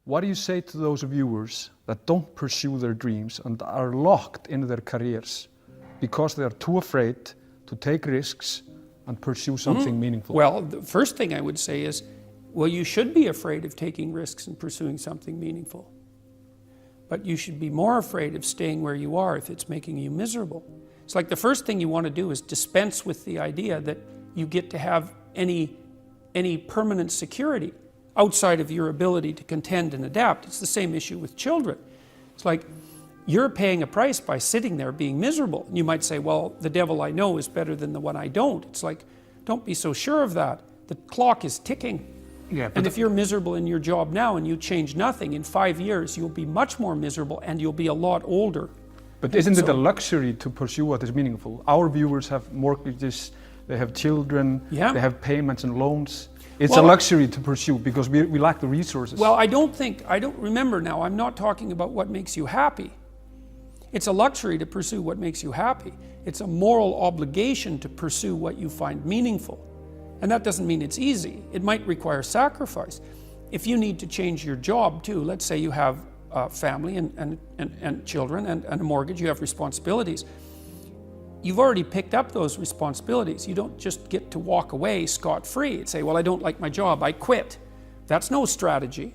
What do you say to those viewers that don't pursue their dreams and are locked in their careers because they are too afraid to take risks and pursue something meaningful? Well, the first thing I would say is, well, you should be afraid of taking risks and pursuing something meaningful. But you should be more afraid of staying where you are if it's making you miserable. It's like the first thing you want to do is dispense with the idea that you get to have any permanent security outside of your ability to contend and adapt. It's the same issue with children. It's like you're paying a price by sitting there being miserable. And you might say, well, the devil I know is better than the one I don't. It's like, don't be so sure of that. The clock is ticking. Yeah, and if you're miserable in your job now and you change nothing, in 5 years you'll be much more miserable and you'll be a lot older. But isn't it a luxury to pursue what is meaningful? Our viewers have mortgages, they have children, they have payments and loans. It's a luxury to pursue because we lack the resources. Well, I don't remember now, I'm not talking about what makes you happy. It's a luxury to pursue what makes you happy. It's a moral obligation to pursue what you find meaningful. And that doesn't mean it's easy. It might require sacrifice. If you need to change your job too, let's say you have a family and children and a mortgage, you have responsibilities. You've already picked up those responsibilities. You don't just get to walk away scot-free and say, well, I don't like my job, I quit. That's no strategy.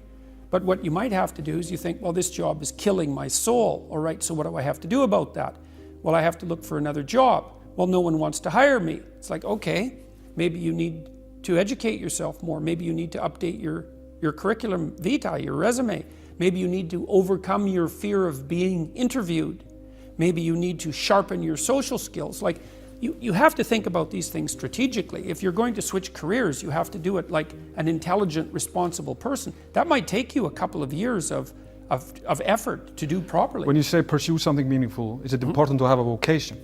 But what you might have to do is you think, well, this job is killing my soul. All right, so what do I have to do about that? Well, I have to look for another job. Well, no one wants to hire me. It's like, okay, maybe you need to educate yourself more. Maybe you need to update your curriculum vitae, your resume. Maybe you need to overcome your fear of being interviewed. Maybe you need to sharpen your social skills. Like, you have to think about these things strategically. If you're going to switch careers, you have to do it like an intelligent, responsible person. That might take you a couple of years of effort to do properly. When you say pursue something meaningful, is it important to have a vocation?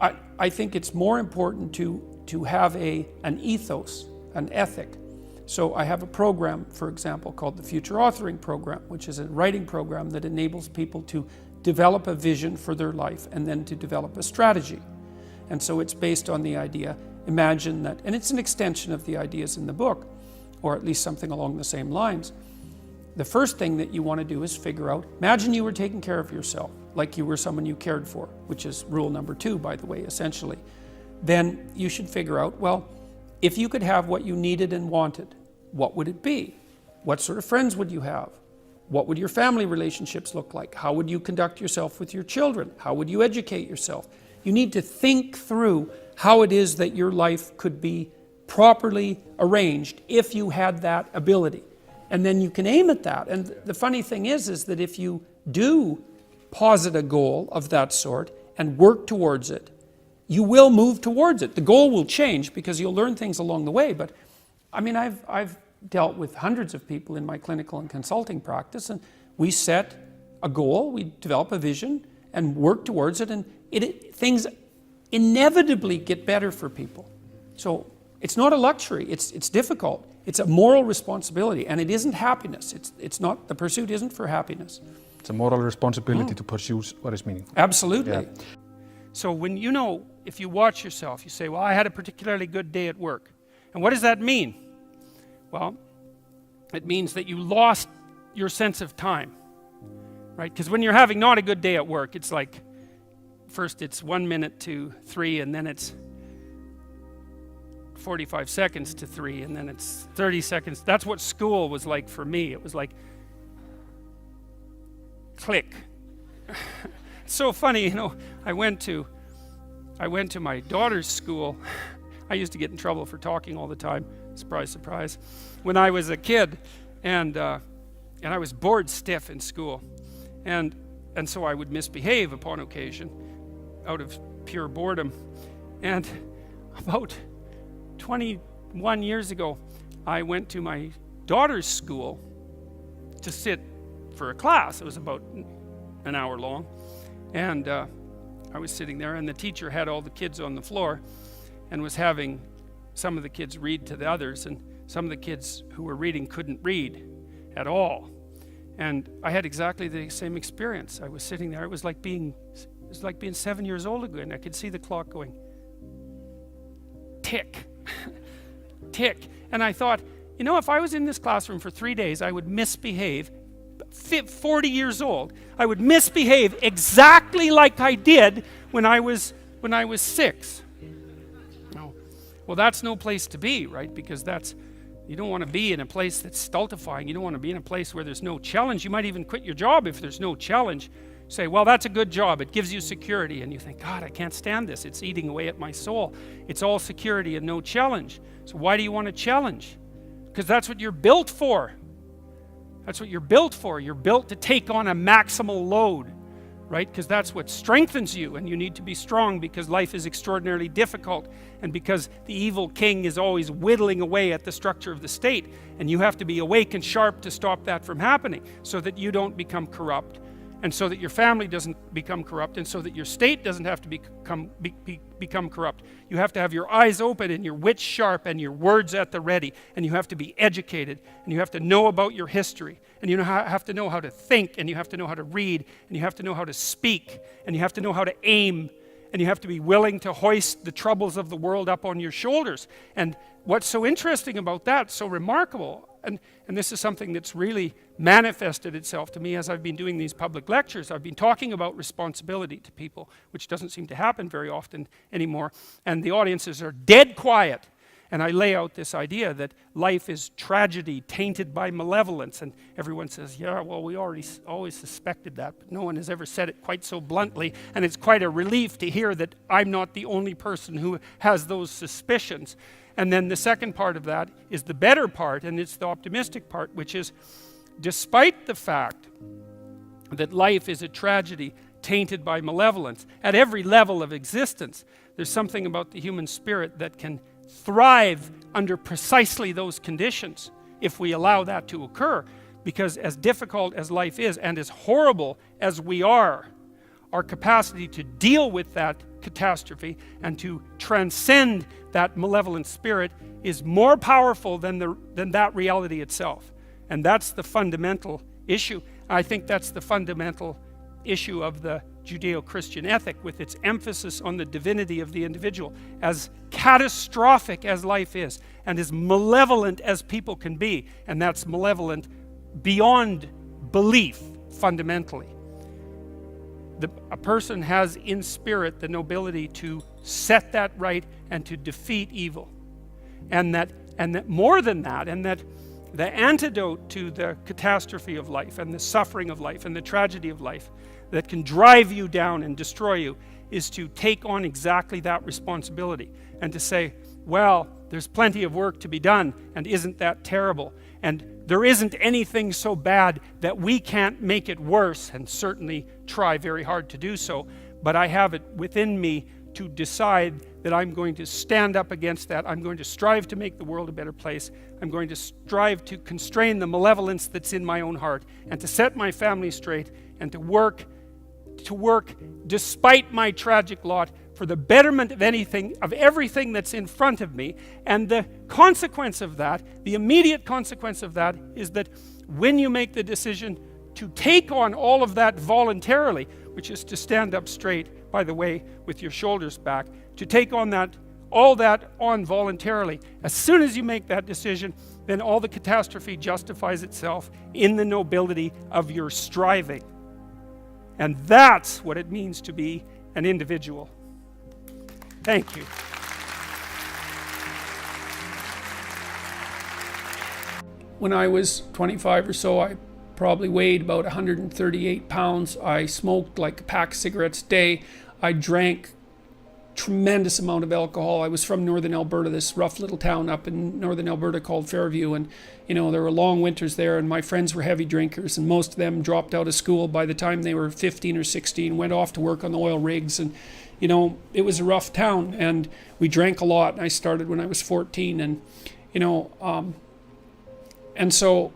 I think it's more important to have an ethos, an ethic. So I have a program, for example, called the Future Authoring Program, which is a writing program that enables people to develop a vision for their life and then to develop a strategy. And so it's based on the idea, imagine that, and it's an extension of the ideas in the book, or at least something along the same lines. The first thing that you want to do is figure out, imagine you were taking care of yourself, like you were someone you cared for, which is rule number 2, by the way, essentially. Then you should figure out, well, if you could have what you needed and wanted, what would it be? What sort of friends would you have? What would your family relationships look like? How would you conduct yourself with your children? How would you educate yourself? You need to think through how it is that your life could be properly arranged if you had that ability. And then you can aim at that. And the funny thing is that if you do posit a goal of that sort and work towards it, you will move towards it. The goal will change because you'll learn things along the way. But I mean, I've dealt with hundreds of people in my clinical and consulting practice, and we set a goal, we develop a vision and work towards it, and things inevitably get better for people. So it's not a luxury, it's difficult. It's a moral responsibility, and it isn't happiness. It's not, the pursuit isn't for happiness. It's a moral responsibility to pursue what is meaningful. Absolutely. Yeah. So when if you watch yourself, you say, well, I had a particularly good day at work. And what does that mean? Well, it means that you lost your sense of time, right? Because when you're having not a good day at work, it's like, first it's 1 minute to 3, and then it's 45 seconds to 3, and then it's 30 seconds. That's what school was like for me. It was like, click. It's so funny, I went to my daughter's school. I used to get in trouble for talking all the time. Surprise, surprise. When I was a kid, and I was bored stiff in school, and so I would misbehave upon occasion, out of pure boredom. And about 21 years ago, I went to my daughter's school to sit for a class. It was about an hour long, and I was sitting there, and the teacher had all the kids on the floor and was having some of the kids read to the others, and some of the kids who were reading couldn't read at all. And I had exactly the same experience. I was sitting there, it was like being 7 years old again. I could see the clock going tick, tick. And I thought, you know, if I was in this classroom for 3 days, I would misbehave. 40 years old, I would misbehave exactly like I did when I was 6. No. Well, that's no place to be, right? Because you don't want to be in a place that's stultifying. You don't want to be in a place where there's no challenge. You might even quit your job if there's no challenge. Say, well, that's a good job. It gives you security. And you think, God, I can't stand this. It's eating away at my soul. It's all security and no challenge. So why do you want to challenge? Because that's what you're built for. That's what you're built for. You're built to take on a maximal load, right? Because that's what strengthens you, and you need to be strong because life is extraordinarily difficult, and because the evil king is always whittling away at the structure of the state, and you have to be awake and sharp to stop that from happening so that you don't become corrupt, and so that your family doesn't become corrupt, and so that your state doesn't have to become corrupt. You have to have your eyes open and your wits sharp and your words at the ready, and you have to be educated, and you have to know about your history, and you have to know how to think, and you have to know how to read, and you have to know how to speak, and you have to know how to aim, and you have to be willing to hoist the troubles of the world up on your shoulders. And what's so interesting about that, so remarkable, and this is something that's really manifested itself to me as I've been doing these public lectures. I've been talking about responsibility to people, which doesn't seem to happen very often anymore, and the audiences are dead quiet. And I lay out this idea that life is tragedy tainted by malevolence, and everyone says, yeah, well, we always suspected that, but no one has ever said it quite so bluntly, and it's quite a relief to hear that I'm not the only person who has those suspicions. And then the second part of that is the better part, and it's the optimistic part, which is, despite the fact that life is a tragedy tainted by malevolence, at every level of existence, there's something about the human spirit that can thrive under precisely those conditions if we allow that to occur. Because as difficult as life is, and as horrible as we are, our capacity to deal with that catastrophe and to transcend that malevolent spirit is more powerful than that reality itself. And that's the fundamental issue. I think that's the fundamental issue of the Judeo-Christian ethic, with its emphasis on the divinity of the individual. As catastrophic as life is, and as malevolent as people can be, and that's malevolent beyond belief, fundamentally. A person has in spirit the nobility to set that right and to defeat evil. And that more than that, and that the antidote to the catastrophe of life and the suffering of life and the tragedy of life that can drive you down and destroy you is to take on exactly that responsibility and to say, well, there's plenty of work to be done, and isn't that terrible? And there isn't anything so bad that we can't make it worse, and certainly try very hard to do so, but I have it within me to decide that I'm going to stand up against that. I'm going to strive to make the world a better place. I'm going to strive to constrain the malevolence that's in my own heart, and to set my family straight, and to work despite my tragic lot for the betterment of everything that's in front of me. And the consequence of that, the immediate consequence of that, is that when you make the decision to take on all of that voluntarily, which is to stand up straight, by the way, with your shoulders back, to take on all that on voluntarily, as soon as you make that decision, then all the catastrophe justifies itself in the nobility of your striving. And that's what it means to be an individual. Thank you. When I was 25 or so, I probably weighed about 138 pounds. I smoked like a pack of cigarettes a day. I drank tremendous amount of alcohol. I was from northern Alberta, this rough little town up in northern Alberta called Fairview, and there were long winters there, and my friends were heavy drinkers, and most of them dropped out of school by the time they were 15 or 16, went off to work on the oil rigs, and it was a rough town, and we drank a lot. I started when I was 14, and and so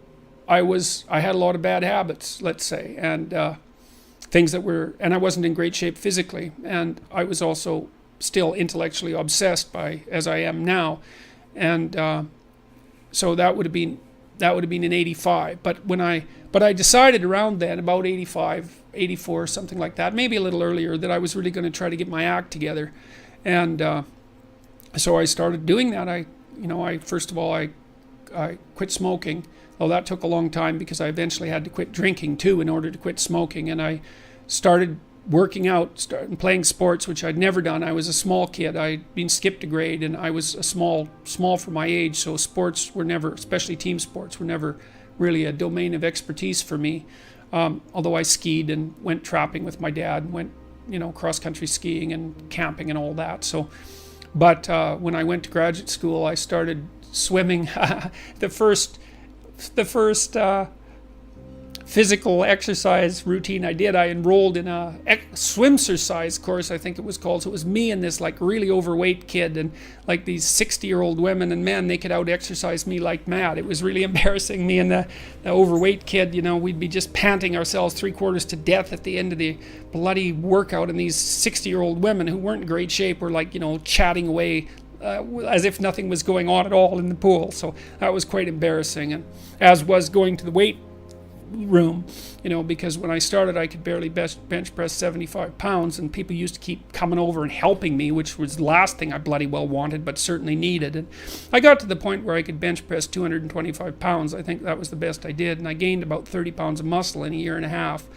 I had a lot of bad habits, let's say, and things and I wasn't in great shape physically, and I was also still intellectually obsessed as I am now, and so that would have been in 85. But I decided around then, about 85, 84, something like that, maybe a little earlier, that I was really going to try to get my act together, and so I started doing that. First of all, I I quit smoking. Well, that took a long time because I eventually had to quit drinking too in order to quit smoking. And I started working out, started playing sports, which I'd never done. I was a small kid. I'd been skipped a grade, and I was a small for my age. So sports were never, especially team sports, were never really a domain of expertise for me. Although I skied and went trapping with my dad, and went, cross-country skiing and camping and all that. So, but when I went to graduate school, I started swimming. The first physical exercise routine I did, I enrolled in a swimsercise course, I think it was called. So it was me and this like really overweight kid, and like these 60-year-old women and men, they could out exercise me like mad. It was really embarrassing. Me and the overweight kid, we'd be just panting ourselves 3/4 to death at the end of the bloody workout, and these 60-year-old women who weren't in great shape were like, chatting away as if nothing was going on at all in the pool. So that was quite embarrassing, and as was going to the weight room, because when I started I could barely bench press 75 pounds, and people used to keep coming over and helping me, which was the last thing I bloody well wanted, but certainly needed. And I got to the point where I could bench press 225 pounds. I think that was the best I did, and I gained about 30 pounds of muscle in a year and a half.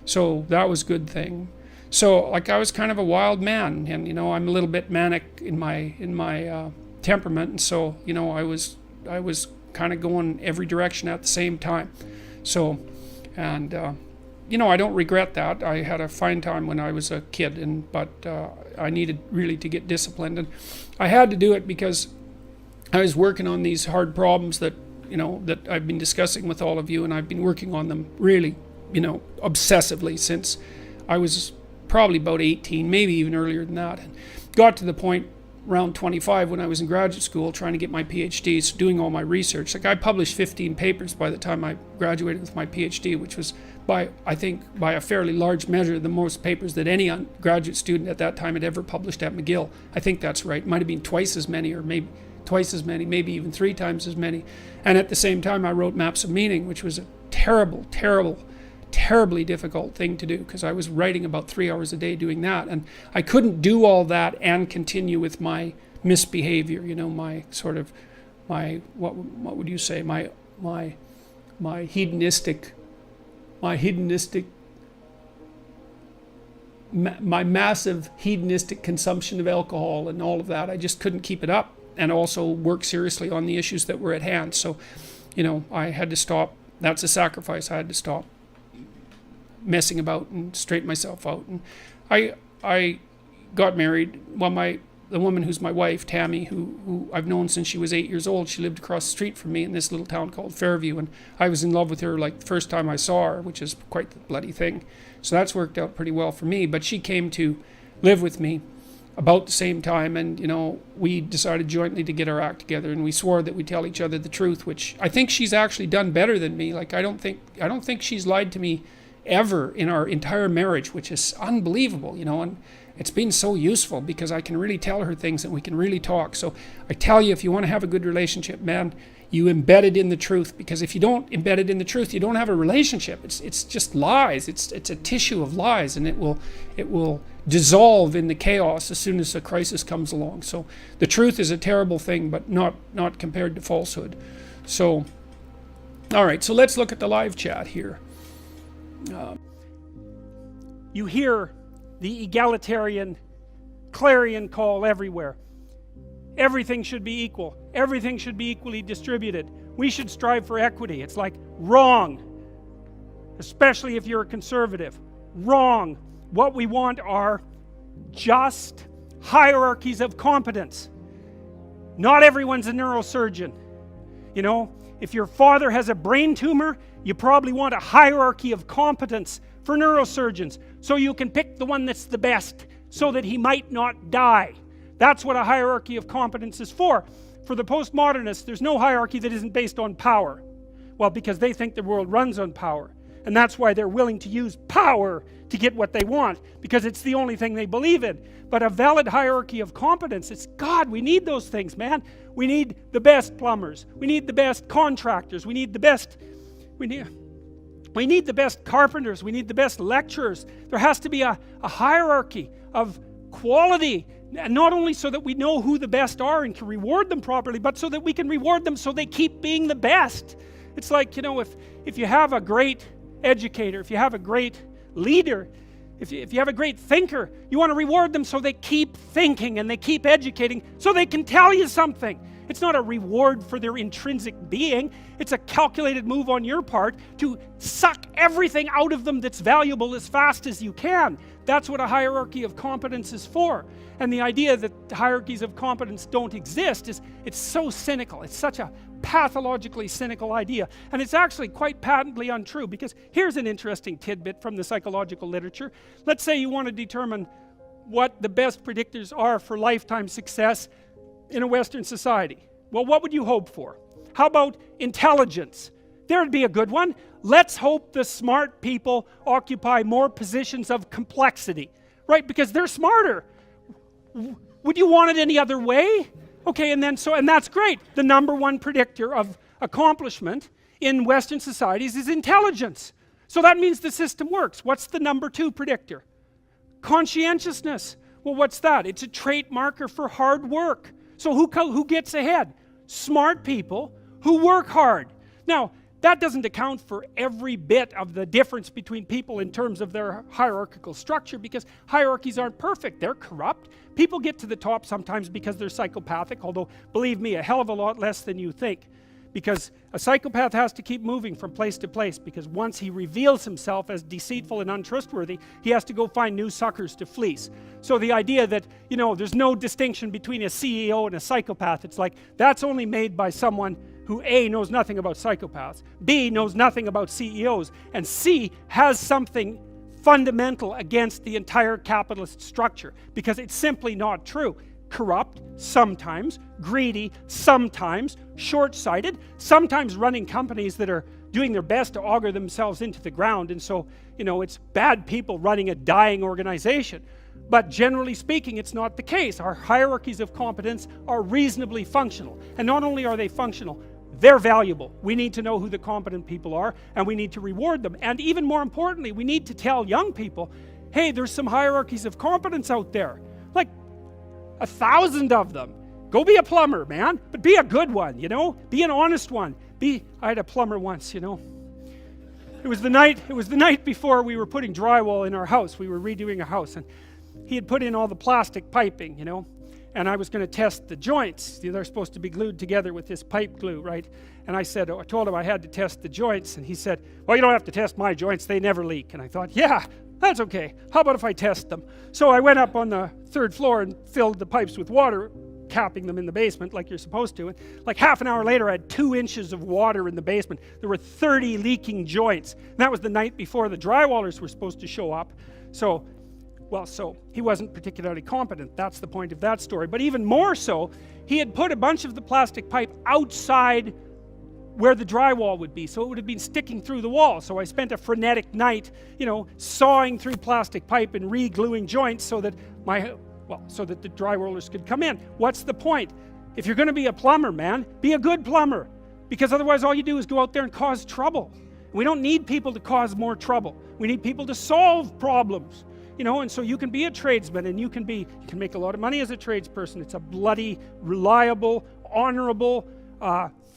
So that was a good thing. So like I was kind of a wild man, and I'm a little bit manic in my temperament, and so I was kind of going every direction at the same time. So, and I don't regret that. I had a fine time when I was a kid, but I needed really to get disciplined, and I had to do it because I was working on these hard problems that that I've been discussing with all of you, and I've been working on them really obsessively since I was probably about 18, maybe even earlier than that, and got to the point around 25 when I was in graduate school trying to get my PhD, so doing all my research. Like I published 15 papers by the time I graduated with my PhD, which was by a fairly large measure the most papers that any graduate student at that time had ever published at McGill. I think that's right. It might have been twice as many, or maybe twice as many, maybe even 3 times as many. And at the same time I wrote Maps of Meaning, which was a terribly difficult thing to do, because I was writing about 3 hours a day doing that, and I couldn't do all that and continue with my misbehavior, my sort of my what would you say, my hedonistic my massive hedonistic consumption of alcohol and all of that. I just couldn't keep it up, and also work seriously on the issues that were at hand. So I had to stop. That's a sacrifice. I had to stop messing about and straighten myself out. And I got married. Well, the woman who's my wife, Tammy, who I've known since she was 8 years old, she lived across the street from me in this little town called Fairview, and I was in love with her like the first time I saw her, which is quite the bloody thing. So that's worked out pretty well for me. But she came to live with me about the same time, and we decided jointly to get our act together, and we swore that we'd tell each other the truth, which I think she's actually done better than me. Like I don't think she's lied to me ever in our entire marriage, which is unbelievable, and it's been so useful because I can really tell her things and we can really talk. So I tell you, if you want to have a good relationship, man, you embed it in the truth, because if you don't embed it in the truth, you don't have a relationship. It's just lies. It's a tissue of lies, and it will dissolve in the chaos as soon as a crisis comes along. So the truth is a terrible thing, but not compared to falsehood. So all right, so let's look at the live chat here. You hear the egalitarian clarion call everywhere. Everything should be equal. Everything should be equally distributed. We should strive for equity. It's like wrong, especially if you're a conservative. Wrong. What we want are just hierarchies of competence. Not everyone's a neurosurgeon. If your father has a brain tumor, you probably want a hierarchy of competence for neurosurgeons, so you can pick the one that's the best, so that he might not die. That's what a hierarchy of competence is for. For the postmodernists, there's no hierarchy that isn't based on power. Well, because they think the world runs on power. And that's why they're willing to use power to get what they want, because it's the only thing they believe in. But a valid hierarchy of competence, it's God, we need those things, man. We need the best plumbers. We need the best contractors. We need the best carpenters. We need the best lecturers. There has to be a hierarchy of quality not only so that we know who the best are and can reward them properly, but so that we can reward them so they keep being the best. It's like, you know, if you have a great educator, if you have a great leader, if you have a great thinker, you want to reward them so they keep thinking and they keep educating so they can tell you something. It's not a reward for their intrinsic being. It's a calculated move on your part to suck everything out of them that's valuable as fast as you can. That's what a hierarchy of competence is for. And the idea that hierarchies of competence don't exist it's so cynical. It's such a pathologically cynical idea. And it's actually quite patently untrue, because here's an interesting tidbit from the psychological literature. Let's say you want to determine what the best predictors are for lifetime success in a Western society. Well, what would you hope for? How about intelligence? There'd be a good one. Let's hope the smart people occupy more positions of complexity, right? Because they're smarter. Would you want it any other way? Okay, and that's great. The number one predictor of accomplishment in Western societies is intelligence. So that means the system works. What's the number two predictor? Conscientiousness. Well, what's that? It's a trait marker for hard work. So who gets ahead? Smart people who work hard. Now, that doesn't account for every bit of the difference between people in terms of their hierarchical structure, because hierarchies aren't perfect. They're corrupt. People get to the top sometimes because they're psychopathic, although, believe me, a hell of a lot less than you think. Because a psychopath has to keep moving from place to place, because once he reveals himself as deceitful and untrustworthy, he has to go find new suckers to fleece. So the idea that, you know, there's no distinction between a CEO and a psychopath, it's like, that's only made by someone who A, knows nothing about psychopaths, B, knows nothing about CEOs, and C, has something fundamental against the entire capitalist structure, because it's simply not true. Corrupt, sometimes, greedy, sometimes, short-sighted, sometimes running companies that are doing their best to auger themselves into the ground, and so, you know, it's bad people running a dying organization. But generally speaking, it's not the case. Our hierarchies of competence are reasonably functional, and not only are they functional, they're valuable. We need to know who the competent people are, and we need to reward them. And even more importantly, we need to tell young people, hey, there's some hierarchies of competence out there. Like 1,000 of them. Go be a plumber, man, but be a good one, you know? Be an honest one. I had a plumber once, you know. It was the night before we were putting drywall in our house. We were redoing a house, and he had put in all the plastic piping, you know, and I was going to test the joints. They're supposed to be glued together with this pipe glue, right? And I told him I had to test the joints, and he said, well, you don't have to test my joints, they never leak. And I thought, yeah, that's okay. How about if I test them? So I went up on the 3rd floor and filled the pipes with water, capping them in the basement like you're supposed to. And like half an hour later, I had 2 inches of water in the basement. There were 30 leaking joints. And that was the night before the drywallers were supposed to show up. So he wasn't particularly competent. That's the point of that story. But even more so, he had put a bunch of the plastic pipe outside where the drywall would be, so it would have been sticking through the wall. So I spent a frenetic night, you know, sawing through plastic pipe and re-gluing joints so that the drywallers could come in. What's the point? If you're going to be a plumber, man, be a good plumber, because otherwise all you do is go out there and cause trouble. We don't need people to cause more trouble. We need people to solve problems. You know, and so you can be a tradesman, and you can make a lot of money as a tradesperson. It's a bloody, reliable, honorable,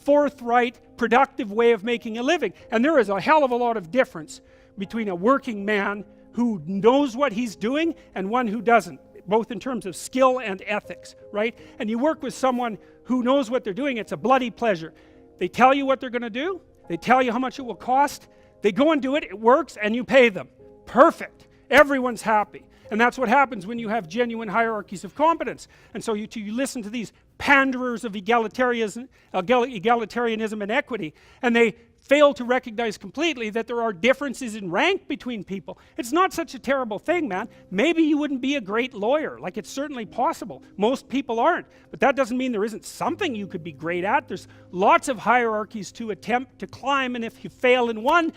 forthright, productive way of making a living. And there is a hell of a lot of difference between a working man who knows what he's doing and one who doesn't, both in terms of skill and ethics, right? And you work with someone who knows what they're doing, it's a bloody pleasure. They tell you what they're going to do, they tell you how much it will cost, they go and do it, it works, and you pay them. Perfect. Everyone's happy. And that's what happens when you have genuine hierarchies of competence. And so you listen to these panderers of egalitarianism and equity, and they fail to recognize completely that there are differences in rank between people. It's not such a terrible thing, man. Maybe you wouldn't be a great lawyer. Like, it's certainly possible. Most people aren't. But that doesn't mean there isn't something you could be great at. There's lots of hierarchies to attempt to climb, and if you fail in one,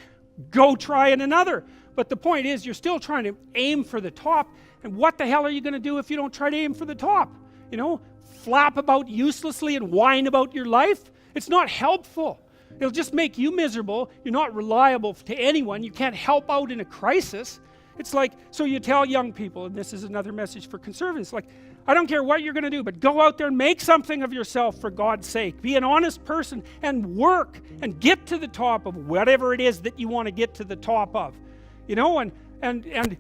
go try in another. But the point is, you're still trying to aim for the top, and what the hell are you going to do if you don't try to aim for the top? You know, flap about uselessly and whine about your life? It's not helpful. It'll just make you miserable. You're not reliable to anyone. You can't help out in a crisis. It's like, so you tell young people, and this is another message for conservatives, like, I don't care what you're going to do, but go out there and make something of yourself for God's sake. Be an honest person and work and get to the top of whatever it is that you want to get to the top of. You know, and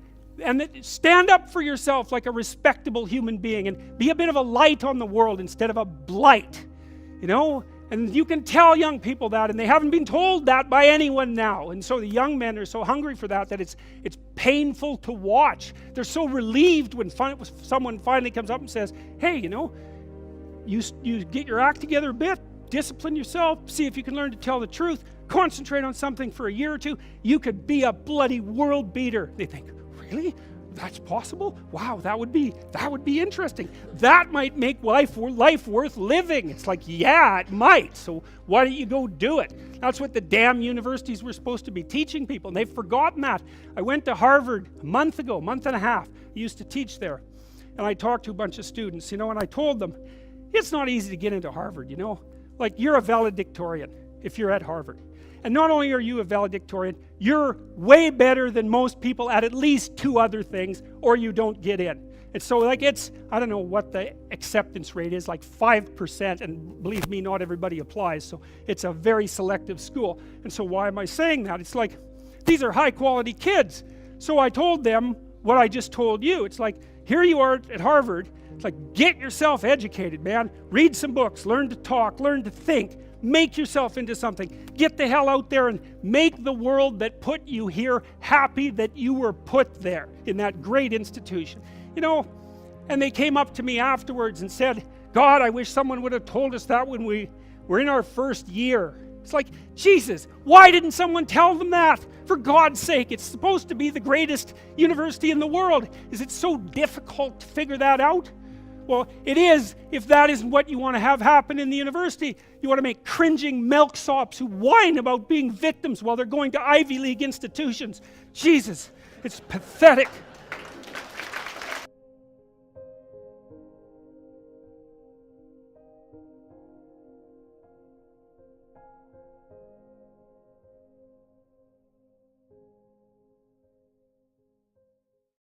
stand up for yourself like a respectable human being and be a bit of a light on the world instead of a blight. You know, and you can tell young people that, and they haven't been told that by anyone now. And so the young men are so hungry for that it's painful to watch. They're so relieved when someone finally comes up and says, hey, you know, you get your act together a bit, discipline yourself, see if you can learn to tell the truth, concentrate on something for a year or two, you could be a bloody world beater. They think, really? That's possible? Wow, that would be interesting. That might make life worth living. It's like, yeah, it might. So why don't you go do it? That's what the damn universities were supposed to be teaching people, and they've forgotten that. I went to Harvard a month and a half. I used to teach there. And I talked to a bunch of students, you know, and I told them, it's not easy to get into Harvard, you know. Like, you're a valedictorian if you're at Harvard. And not only are you a valedictorian, you're way better than most people at least 2 other things, or you don't get in. And so, like, I don't know what the acceptance rate is, like 5%, and believe me, not everybody applies, so it's a very selective school. And so why am I saying that? It's like, these are high-quality kids. So I told them what I just told you. It's like, here you are at Harvard. It's like, get yourself educated, man. Read some books, learn to talk, learn to think. Make yourself into something. Get the hell out there and make the world that put you here happy that you were put there in that great institution. You know, and they came up to me afterwards and said, God, I wish someone would have told us that when we were in our first year. It's like, Jesus, why didn't someone tell them that? For God's sake, it's supposed to be the greatest university in the world. Is it so difficult to figure that out? Well, it is, if that isn't what you want to have happen in the university. You want to make cringing milksops who whine about being victims while they're going to Ivy League institutions. Jesus, it's pathetic.